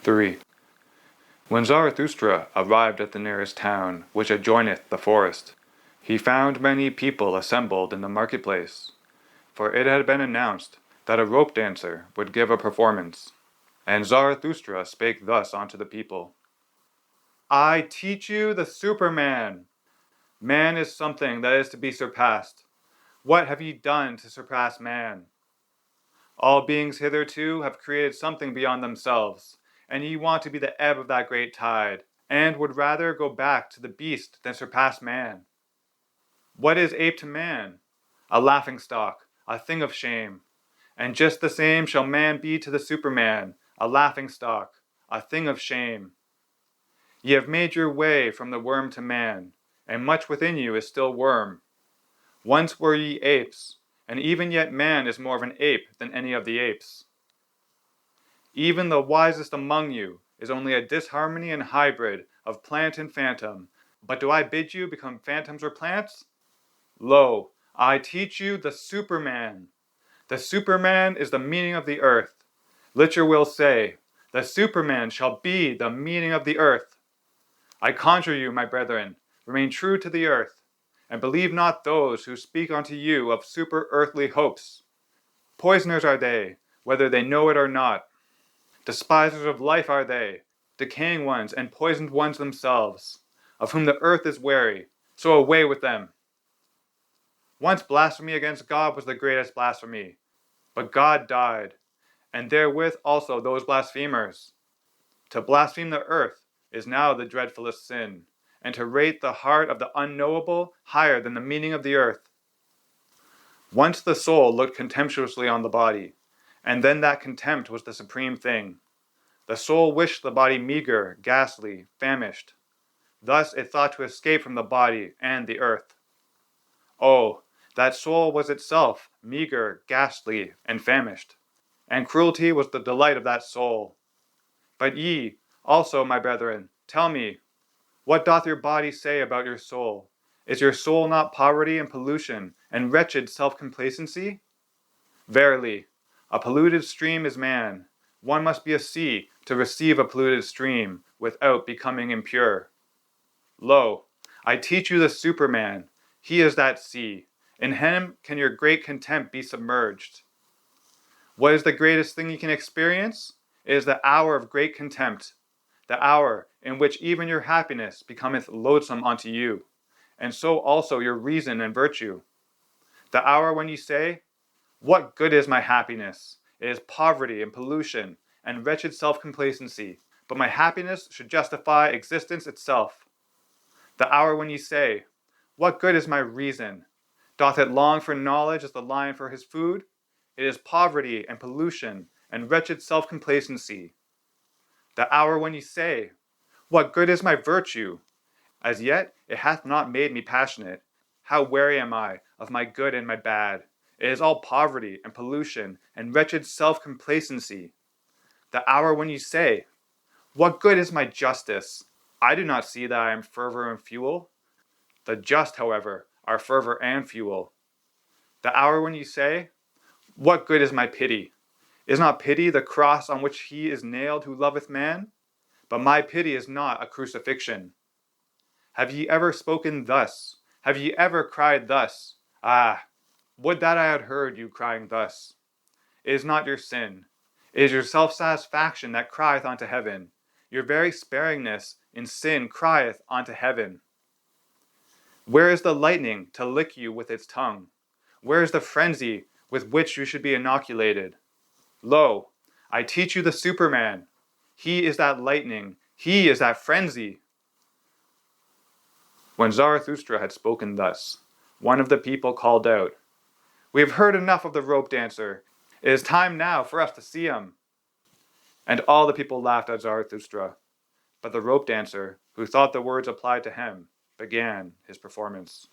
3. When Zarathustra arrived at the nearest town, which adjoineth the forest, he found many people assembled in the marketplace, for it had been announced that a rope dancer would give a performance. And Zarathustra spake thus unto the people: I teach you the Superman. Man is something that is to be surpassed. What have ye done to surpass man? All beings hitherto have created something beyond themselves, and ye want to be the ebb of that great tide, and would rather go back to the beast than surpass man. What is ape to man? A laughing-stock, a thing of shame. And just the same shall man be to the Superman, a laughing-stock, a thing of shame. Ye have made your way from the worm to man, and much within you is still worm. Once were ye apes, and even yet man is more of an ape than any of the apes. Even the wisest among you is only a disharmony and hybrid of plant and phantom. But do I bid you become phantoms or plants? Lo, I teach you the Superman. The Superman is the meaning of the earth. Nietzsche will say, the Superman shall be the meaning of the earth. I conjure you, my brethren, remain true to the earth, and believe not those who speak unto you of super-earthly hopes. Poisoners are they, whether they know it or not. Despisers of life are they, decaying ones and poisoned ones themselves, of whom the earth is weary, so away with them. Once blasphemy against God was the greatest blasphemy, but God died, and therewith also those blasphemers. To blaspheme the earth is now the dreadfulest sin, and to rate the heart of the unknowable higher than the meaning of the earth. Once the soul looked contemptuously on the body, and then that contempt was the supreme thing. The soul wished the body meager, ghastly, famished. Thus it thought to escape from the body and the earth. Oh, that soul was itself meager, ghastly, and famished, and cruelty was the delight of that soul. But ye, also, my brethren, tell me, what doth your body say about your soul? Is your soul not poverty and pollution, and wretched self-complacency? Verily, a polluted stream is man. One must be a sea to receive a polluted stream, without becoming impure. Lo, I teach you the Superman. He is that sea. In him can your great contempt be submerged. What is the greatest thing you can experience? It is the hour of great contempt, the hour in which even your happiness becometh loathsome unto you, and so also your reason and virtue. The hour when you say, what good is my happiness? It is poverty and pollution and wretched self-complacency, but my happiness should justify existence itself. The hour when you say, what good is my reason? Doth it long for knowledge as the lion for his food? It is poverty and pollution and wretched self-complacency. The hour when you say, what good is my virtue? As yet it hath not made me passionate. How weary am I of my good and my bad? It is all poverty and pollution and wretched self-complacency. The hour when you say, what good is my justice? I do not see that I am fervor and fuel. The just, however, are fervor and fuel. The hour when you say, what good is my pity? Is not pity the cross on which he is nailed who loveth man? But my pity is not a crucifixion. Have ye ever spoken thus? Have ye ever cried thus? Ah, would that I had heard you crying thus. It is not your sin. It is your self-satisfaction that crieth unto heaven. Your very sparingness in sin crieth unto heaven. Where is the lightning to lick you with its tongue? Where is the frenzy with which you should be inoculated? Lo, I teach you the Superman. He is that lightning. He is that frenzy. When Zarathustra had spoken thus, one of the people called out, we have heard enough of the rope dancer. It is time now for us to see him. And all the people laughed at Zarathustra. But the rope dancer, who thought the words applied to him, began his performance.